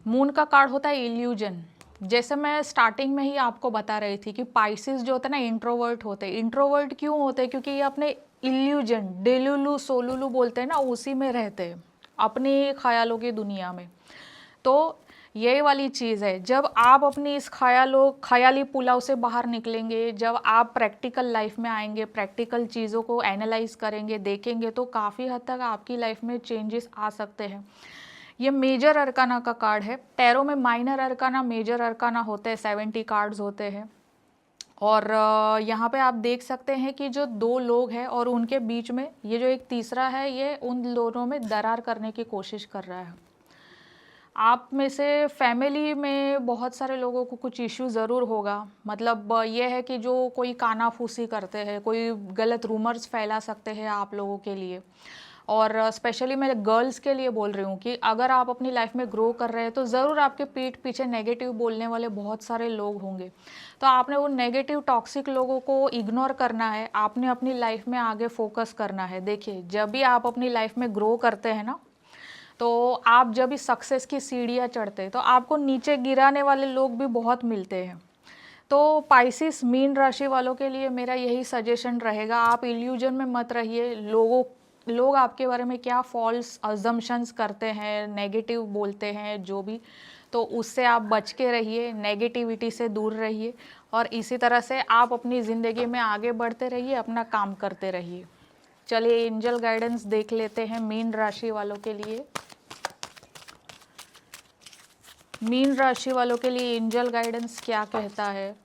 मून का कार्ड होता है इल्यूजन। जैसे मैं स्टार्टिंग में ही आपको बता रही थी कि पाइसिस जो होते हैं ना, इंट्रोवर्ट होते हैं। इंट्रोवर्ट क्यों होते हैं? क्योंकि ये अपने इल्यूजन, डेलुलू सोलुलू बोलते हैं ना, उसी में रहते हैं, अपनी ख्यालों की दुनिया में। तो ये वाली चीज़ है, जब आप अपनी इस ख्याली पुलाव से बाहर निकलेंगे, जब आप प्रैक्टिकल लाइफ में आएंगे, प्रैक्टिकल चीज़ों को एनालाइज करेंगे, देखेंगे, तो काफ़ी हद तक आपकी लाइफ में चेंजेस आ सकते हैं। ये मेजर अरकाना का कार्ड है। टैरो में माइनर अरकाना, मेजर अरकाना होते हैं, 70 कार्ड्स होते हैं। और यहाँ पे आप देख सकते हैं कि जो दो लोग हैं और उनके बीच में ये जो एक तीसरा है, ये उन दोनों में दरार करने की कोशिश कर रहा है। आप में से फैमिली में बहुत सारे लोगों को कुछ इश्यू ज़रूर होगा। मतलब ये है कि जो कोई कानाफूसी करते हैं, कोई गलत रूमर्स फैला सकते हैं आप लोगों के लिए। और स्पेशली मैं गर्ल्स के लिए बोल रही हूँ कि अगर आप अपनी लाइफ में ग्रो कर रहे हैं तो ज़रूर आपके पीठ पीछे नेगेटिव बोलने वाले बहुत सारे लोग होंगे। तो आपने वो नेगेटिव टॉक्सिक लोगों को इग्नोर करना है, आपने अपनी लाइफ में आगे फोकस करना है। देखिए, जब भी आप अपनी लाइफ में ग्रो करते हैं ना, तो आप जब भी सक्सेस की सीढ़ियाँ चढ़ते हैं तो आपको नीचे गिराने वाले लोग भी बहुत मिलते हैं। तो पाइसिस मीन राशि वालों के लिए मेरा यही सजेशन रहेगा, आप इल्यूजन में मत रहिए। लोग आपके बारे में क्या फॉल्स अजम्पशंस करते हैं, नेगेटिव बोलते हैं जो भी, तो उससे आप बच के रहिए, नेगेटिविटी से दूर रहिए और इसी तरह से आप अपनी ज़िंदगी में आगे बढ़ते रहिए, अपना काम करते रहिए। चलिए एंजल गाइडेंस देख लेते हैं मीन राशि वालों के लिए। मीन राशि वालों के लिए एंजल गाइडेंस क्या कहता है?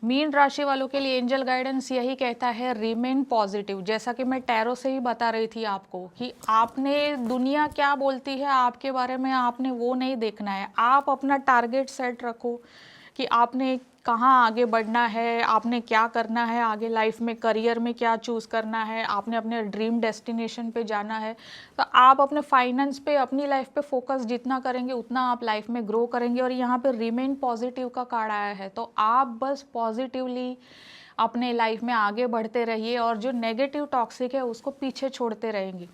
मीन राशि वालों के लिए एंजल गाइडेंस यही कहता है, रिमेन पॉजिटिव। जैसा कि मैं टैरो से ही बता रही थी आपको कि आपने दुनिया क्या बोलती है आपके बारे में, आपने वो नहीं देखना है। आप अपना टारगेट सेट रखो कि आपने कहाँ आगे बढ़ना है, आपने क्या करना है आगे लाइफ में, करियर में क्या चूज़ करना है, आपने अपने ड्रीम डेस्टिनेशन पे जाना है। तो आप अपने फाइनेंस पे, अपनी लाइफ पे फोकस जितना करेंगे उतना आप लाइफ में ग्रो करेंगे। और यहाँ पे रिमेन पॉजिटिव का कार्ड आया है, तो आप बस पॉजिटिवली अपने लाइफ में आगे बढ़ते रहिए और जो नेगेटिव टॉक्सिक है उसको पीछे छोड़ते रहेंगे।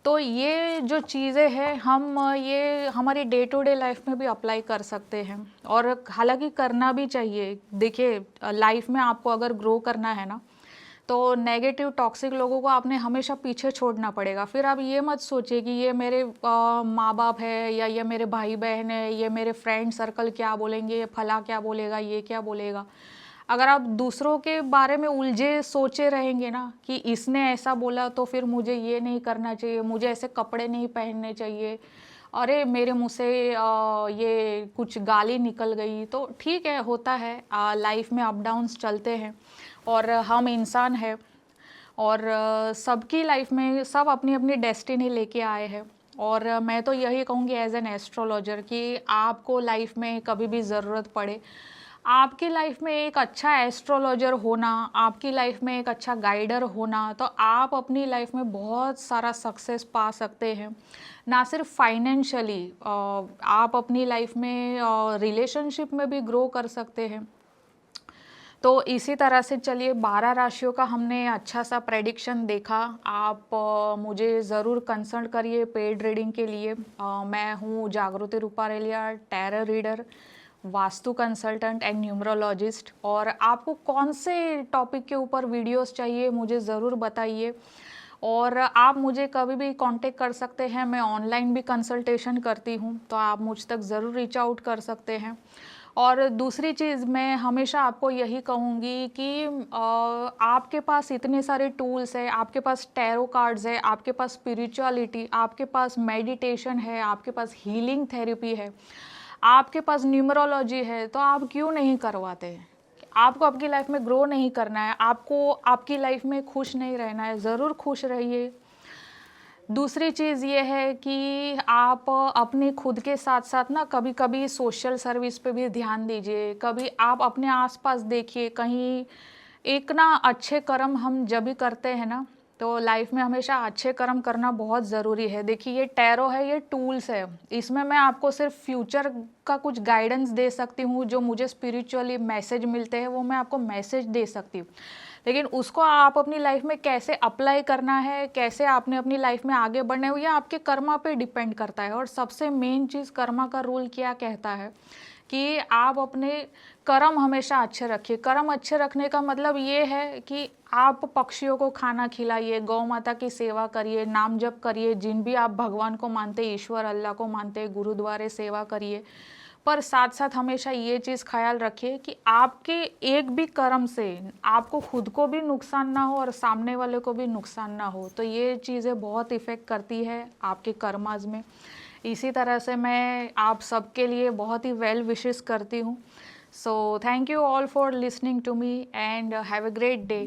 तो ये जो चीज़ें हैं हम ये हमारी डे टू डे लाइफ में भी अप्लाई कर सकते हैं और हालांकि करना भी चाहिए। देखिए, लाइफ में आपको अगर ग्रो करना है ना, तो नेगेटिव टॉक्सिक लोगों को आपने हमेशा पीछे छोड़ना पड़ेगा। फिर आप ये मत सोचिए कि ये मेरे माँ बाप है या ये मेरे भाई बहन है, ये मेरे फ्रेंड सर्कल क्या बोलेंगे, ये फला क्या बोलेगा, ये क्या बोलेगा। अगर आप दूसरों के बारे में उलझे सोचे रहेंगे ना कि इसने ऐसा बोला तो फिर मुझे ये नहीं करना चाहिए, मुझे ऐसे कपड़े नहीं पहनने चाहिए, अरे मेरे मुंह से ये कुछ गाली निकल गई, तो ठीक है, होता है, लाइफ में अप डाउन्स चलते हैं और हम इंसान हैं और सबकी लाइफ में सब अपनी अपनी डेस्टिनी लेके आए हैं। और मैं तो यही कहूँगी एज एन एस्ट्रोलॉजर कि आपको लाइफ में कभी भी ज़रूरत पड़े, आपकी लाइफ में एक अच्छा एस्ट्रोलॉजर होना, आपकी लाइफ में एक अच्छा गाइडर होना, तो आप अपनी लाइफ में बहुत सारा सक्सेस पा सकते हैं। ना सिर्फ फाइनेंशियली, आप अपनी लाइफ में रिलेशनशिप में भी ग्रो कर सकते हैं। तो इसी तरह से चलिए 12 राशियों का हमने अच्छा सा प्रेडिक्शन देखा। आप मुझे ज़रूर कंसल्ट करिए पेड रीडिंग के लिए। मैं हूँ जागृति Rupareliya, tarot reader, vastu consultant and numerologist. और आपको कौन से टॉपिक के ऊपर वीडियोस चाहिए मुझे ज़रूर बताइए और आप मुझे कभी भी कांटेक्ट कर सकते हैं। मैं ऑनलाइन भी कंसल्टेशन करती हूँ, तो आप मुझ तक ज़रूर रीच आउट कर सकते हैं। और दूसरी चीज़ मैं हमेशा आपको यही कहूँगी कि आपके पास इतने सारे टूल्स हैं, आपके पास टैरो कार्ड्स है, आपके पास स्पिरिचुअलिटी, आपके पास मेडिटेशन है, आपके पास हीलिंग थेरेपी है, आपके पास न्यूमरोलॉजी है, तो आप क्यों नहीं करवाते? आपको आपकी लाइफ में ग्रो नहीं करना है, आपको आपकी लाइफ में खुश नहीं रहना है, ज़रूर खुश रहिए। दूसरी चीज़ ये है कि आप अपने खुद के साथ साथ ना कभी कभी सोशल सर्विस पे भी ध्यान दीजिए। कभी आप अपने आसपास देखिए, कहीं एक ना अच्छे कर्म हम जब भी करते हैं ना, तो लाइफ में हमेशा अच्छे कर्म करना बहुत ज़रूरी है। देखिए, ये टैरो है, ये टूल्स है, इसमें मैं आपको सिर्फ फ्यूचर का कुछ गाइडेंस दे सकती हूँ। जो मुझे स्पिरिचुअली मैसेज मिलते हैं वो मैं आपको मैसेज दे सकती हूँ, लेकिन उसको आप अपनी लाइफ में कैसे अप्लाई करना है, कैसे आपने अपनी लाइफ में आगे बढ़ना है, ये आपके कर्मा पे डिपेंड करता है। और सबसे मेन चीज़, कर्मा का रूल क्या कहता है कि आप अपने कर्म हमेशा अच्छे रखिए। कर्म अच्छे रखने का मतलब ये है कि आप पक्षियों को खाना खिलाइए, गौ माता की सेवा करिए, नाम जप करिए, जिन भी आप भगवान को मानते, ईश्वर अल्लाह को मानते, गुरुद्वारे सेवा करिए। पर साथ साथ हमेशा ये चीज़ ख्याल रखिए कि आपके एक भी कर्म से आपको खुद को भी नुकसान ना हो और सामने वाले को भी नुकसान ना हो। तो ये चीज़ें बहुत इफ़ेक्ट करती है आपके कर्माज में। इसी तरह से मैं आप सबके लिए बहुत ही वेल विशेस करती हूँ। So thank you all for listening to me and have a great day.